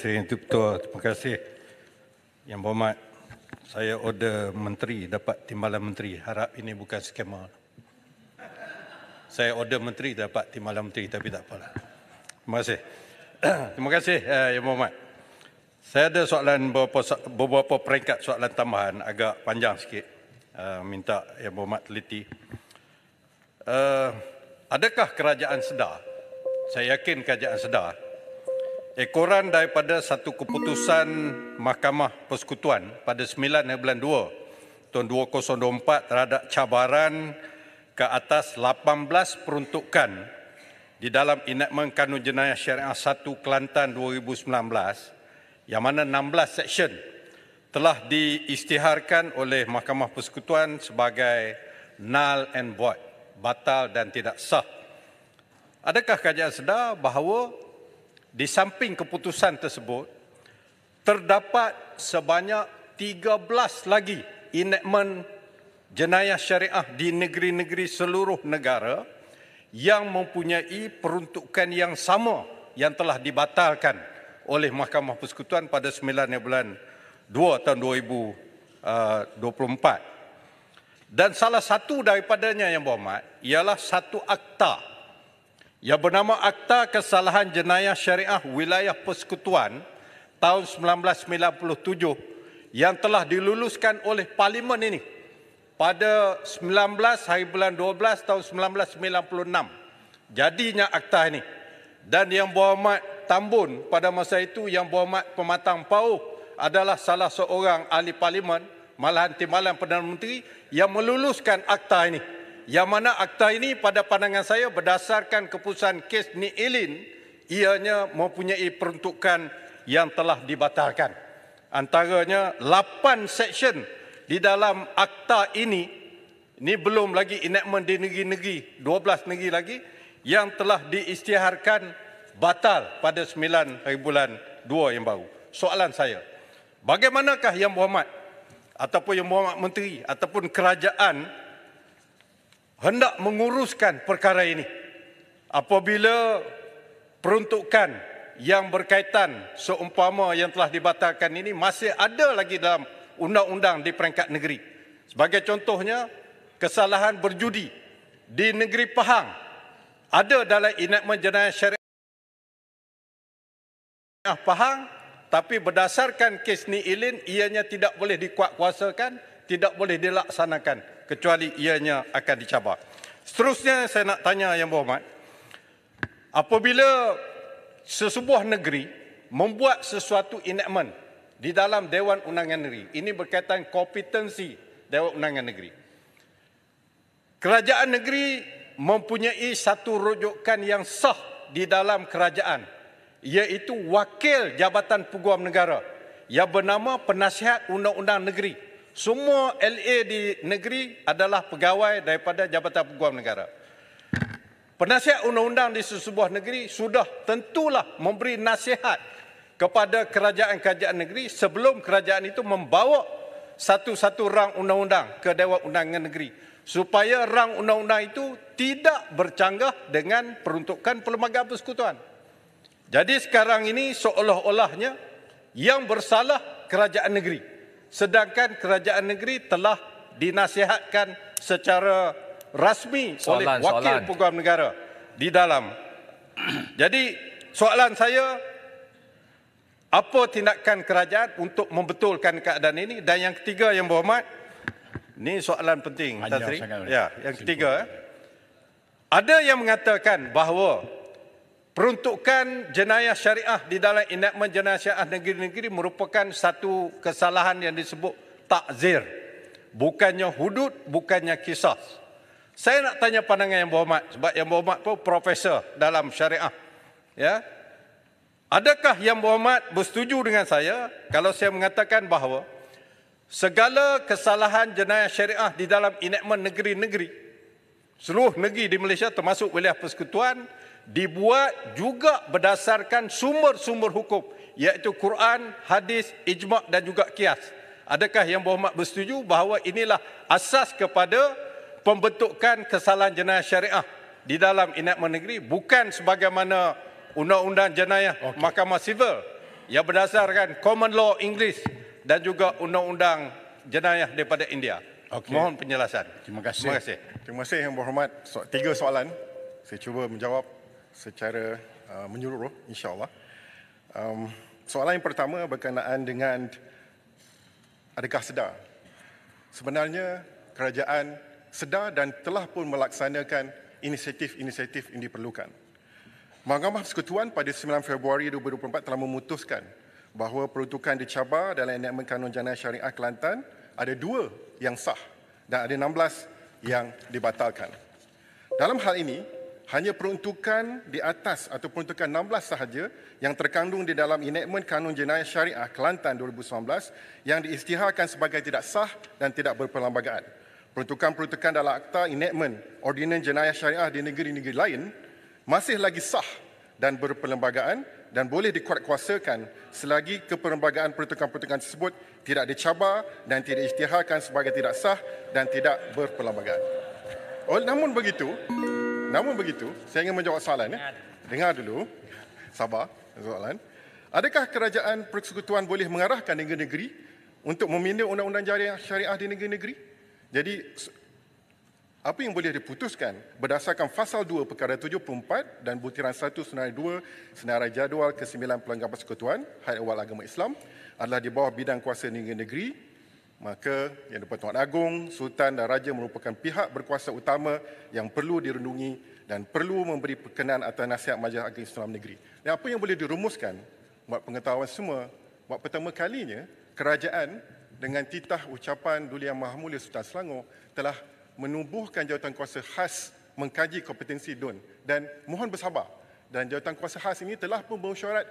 Sri Ketua, terima kasih. Yang berhormat, saya order menteri dapat timbalan menteri. Harap ini bukan skema. Saya order menteri dapat timbalan menteri, tapi tak apalah. Terima kasih. Terima kasih Yang berhormat. Saya ada soalan beberapa peringkat soalan tambahan, agak panjang sikit. Minta Yang berhormat teliti. Adakah kerajaan sedar? Saya yakin kerajaan sedar. Ekoran daripada satu keputusan Mahkamah Persekutuan pada 9 bulan 2 tahun 2024 terhadap cabaran ke atas 18 peruntukan di dalam enakmen Kanun Jenayah Syariah 1 Kelantan 2019 yang mana 16 seksyen telah diisytiharkan oleh Mahkamah Persekutuan sebagai null and void, batal dan tidak sah. Adakah kerajaan sedar bahawa di samping keputusan tersebut, terdapat sebanyak 13 lagi enakmen jenayah syariah di negeri-negeri seluruh negara yang mempunyai peruntukan yang sama yang telah dibatalkan oleh Mahkamah Persekutuan pada 9 bulan 2 tahun 2024. Dan salah satu daripadanya yang berhormat ialah satu akta yang bernama Akta Kesalahan Jenayah Syariah Wilayah Persekutuan tahun 1997 yang telah diluluskan oleh Parlimen ini pada 19 hari bulan 12 tahun 1996. Jadinya akta ini. Dan Yang Berhormat Tambun pada masa itu, Yang Berhormat Pematang Pauh adalah salah seorang ahli Parlimen, malahan timbalan Perdana Menteri yang meluluskan akta ini. Yang mana akta ini pada pandangan saya berdasarkan keputusan kes Ni Elin, ianya mempunyai peruntukan yang telah dibatalkan. Antaranya 8 seksyen di dalam akta ini belum lagi enactment di negeri-negeri, 12 negeri lagi yang telah diisytiharkan batal pada 9 hari bulan 2 yang baru. Soalan saya, bagaimanakah Yang Berhormat ataupun Yang Berhormat Menteri ataupun kerajaan hendak menguruskan perkara ini apabila peruntukan yang berkaitan seumpama yang telah dibatalkan ini masih ada lagi dalam undang-undang di peringkat negeri. Sebagai contohnya, kesalahan berjudi di negeri Pahang ada dalam enakmen jenayah syariah Pahang, tapi berdasarkan kes Ni Elin ianya tidak boleh dikuatkuasakan, tidak boleh dilaksanakan kecuali ianya akan dicabar. Seterusnya saya nak tanya Yang Berhormat, apabila sesebuah negeri membuat sesuatu enactment di dalam Dewan Undangan Negeri, ini berkaitan kompetensi Dewan Undangan Negeri. Kerajaan negeri mempunyai satu rujukan yang sah di dalam kerajaan, iaitu Wakil Jabatan Peguam Negara yang bernama Penasihat Undang-Undang Negeri. Semua LA di negeri adalah pegawai daripada Jabatan Peguam Negara. Penasihat undang-undang di sesebuah negeri sudah tentulah memberi nasihat kepada kerajaan-kerajaan negeri sebelum kerajaan itu membawa satu-satu rang undang-undang ke Dewan Undangan Negeri supaya rang undang-undang itu tidak bercanggah dengan peruntukan Perlembagaan Persekutuan. Jadi sekarang ini seolah-olahnya yang bersalah kerajaan negeri, sedangkan kerajaan negeri telah dinasihatkan secara rasmi oleh Wakil Peguam Negara di dalam. Jadi soalan saya, apa tindakan kerajaan untuk membetulkan keadaan ini? Dan yang ketiga Yang Berhormat, ini soalan penting, Tan Sri. Ya, yang ketiga, ada yang mengatakan bahawa peruntukan jenayah syariah di dalam enactment jenayah syariah negeri-negeri merupakan satu kesalahan yang disebut takzir. Bukannya hudud, bukannya kisas. Saya nak tanya pandangan Yang Berhormat, sebab Yang Berhormat pun profesor dalam syariah. Ya. Adakah Yang Berhormat bersetuju dengan saya kalau saya mengatakan bahawa segala kesalahan jenayah syariah di dalam enactment negeri-negeri, seluruh negeri di Malaysia termasuk wilayah persekutuan, dibuat juga berdasarkan sumber-sumber hukum, iaitu Quran, hadis, ijma' dan juga qiyas. Adakah Yang Berhormat bersetuju bahawa inilah asas kepada pembentukan kesalahan jenayah syariah di dalam enactment negeri, bukan sebagaimana Undang-Undang Jenayah Mahkamah Sivil yang berdasarkan common law Inggeris dan juga undang-undang jenayah daripada India. Okey. Mohon penjelasan. Terima kasih. Terima kasih. Terima kasih Yang Berhormat. Tiga soalan. Saya cuba menjawab secara menyeluruh, insya-Allah. Soalan yang pertama berkenaan dengan adakah sedar? Sebenarnya kerajaan sedar dan telah pun melaksanakan inisiatif-inisiatif yang diperlukan. Mahkamah Persekutuan pada 9 Februari 2024 telah memutuskan bahawa peruntukan dicabar dalam enakmen Kanun Jenayah Syariah Kelantan ada 2 yang sah dan ada 16 yang dibatalkan. Dalam hal ini, hanya peruntukan di atas atau peruntukan 16 sahaja yang terkandung di dalam enakmen Kanun Jenayah Syariah Kelantan 2019 yang diisytiharkan sebagai tidak sah dan tidak berperlembagaan. Peruntukan-peruntukan dalam Akta Enakmen Ordinan Jenayah Syariah di negeri-negeri lain masih lagi sah dan berperlembagaan dan boleh dikuatkuasakan selagi keperlembagaan peruntukan-peruntukan tersebut tidak dicabar dan tidak isytiharkan sebagai tidak sah dan tidak berperlembagaan. Namun begitu, saya ingin menjawab soalan. Dengar dulu, sabar soalan. Adakah kerajaan persekutuan boleh mengarahkan negeri-negeri untuk meminda undang-undang syariah di negeri-negeri? Jadi, apa yang boleh diputuskan berdasarkan Fasal 2 Perkara 74 dan Butiran 1 Senarai 2 Senarai Jadual ke-9 Pelanggan Persekutuan Hayat Awal Agama Islam adalah di bawah bidang kuasa negeri-negeri, maka Yang di-Pertuan Agong, Sultan dan Raja merupakan pihak berkuasa utama yang perlu dirundungi dan perlu memberi perkenan atas nasihat Majlis Agama Islam Negeri. Dan apa yang boleh dirumuskan, buat pengetahuan semua, buat pertama kalinya kerajaan dengan titah ucapan Duli Yang Maha Mulia Sultan Selangor telah menubuhkan jawatan kuasa khas mengkaji kompetensi DUN dan mohon bersabar. Dan jawatan kuasa khas ini telah pun bersyarat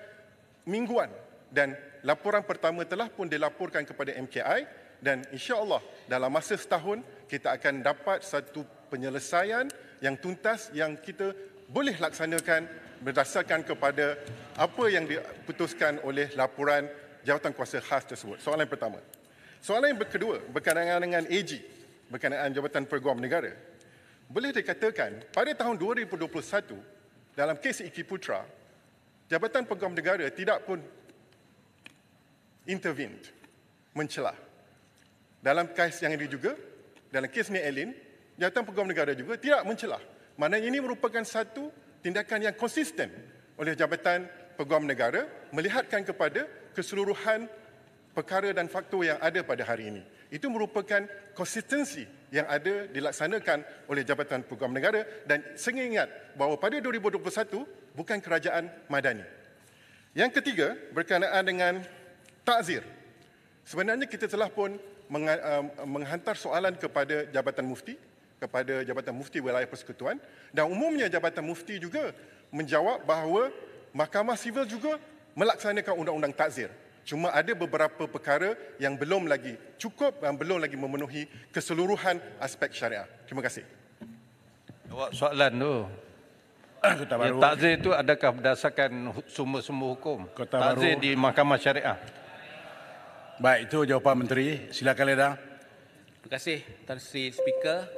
mingguan dan laporan pertama telah pun dilaporkan kepada MKI dan insya-Allah dalam masa setahun kita akan dapat satu penyelesaian yang tuntas yang kita boleh laksanakan berdasarkan kepada apa yang diputuskan oleh laporan jawatan kuasa khas tersebut. Soalan yang pertama. Soalan yang kedua berkenaan dengan AG, berkenaan Jabatan Peguam Negara. Boleh dikatakan pada tahun 2021 dalam kes Iki Putra, Jabatan Peguam Negara tidak pun intervened, mencelah. Dalam kes yang ini juga, dalam kes Nik Elin, Jabatan Peguam Negara juga tidak mencelah. Maknanya ini merupakan satu tindakan yang konsisten oleh Jabatan Peguam Negara melihatkan kepada keseluruhan perkara dan faktor yang ada pada hari ini. Itu merupakan konsistensi yang ada dilaksanakan oleh Jabatan Peguam Negara dan saya ingat bahawa pada 2021 bukan kerajaan madani. Yang ketiga berkenaan dengan takzir. Sebenarnya kita telah pun menghantar soalan kepada Jabatan Mufti, kepada Jabatan Mufti Wilayah Persekutuan dan umumnya Jabatan Mufti juga menjawab bahawa Mahkamah Sivil juga melaksanakan undang-undang takzir. Cuma ada beberapa perkara yang belum lagi cukup dan belum lagi memenuhi keseluruhan aspek syariah. Terima kasih. Jawab soalan tu. Kota Baru. Takzir itu adakah berdasarkan sumber-sumber hukum? Kota Takzir Baru. di Mahkamah Syariah. Baik, itu jawapan Menteri. Silakan Ledang. Terima kasih, Tan Sri Speaker.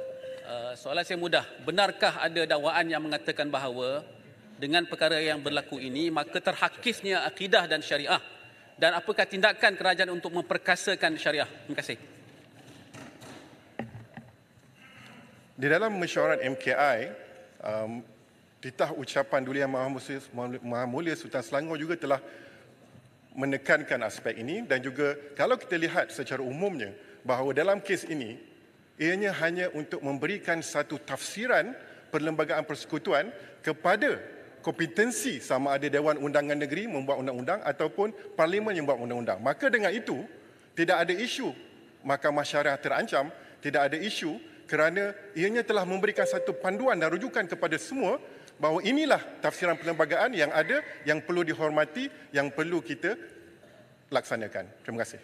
Soalan saya mudah. Benarkah ada dakwaan yang mengatakan bahawa dengan perkara yang berlaku ini, maka terhakisnya akidah dan syariah? Dan apakah tindakan kerajaan untuk memperkasakan syariah? Terima kasih. Di dalam mesyuarat MKI, titah ucapan Duli Yang Maha Mulia Sultan Selangor juga telah menekankan aspek ini dan juga kalau kita lihat secara umumnya bahawa dalam kes ini, ianya hanya untuk memberikan satu tafsiran Perlembagaan Persekutuan kepada kompetensi sama ada Dewan Undangan Negeri membuat undang-undang ataupun Parlimen yang membuat undang-undang. Maka dengan itu, tidak ada isu Mahkamah Syariah terancam, tidak ada isu kerana ianya telah memberikan satu panduan dan rujukan kepada semua bahawa inilah tafsiran perlembagaan yang ada, yang perlu dihormati, yang perlu kita laksanakan. Terima kasih.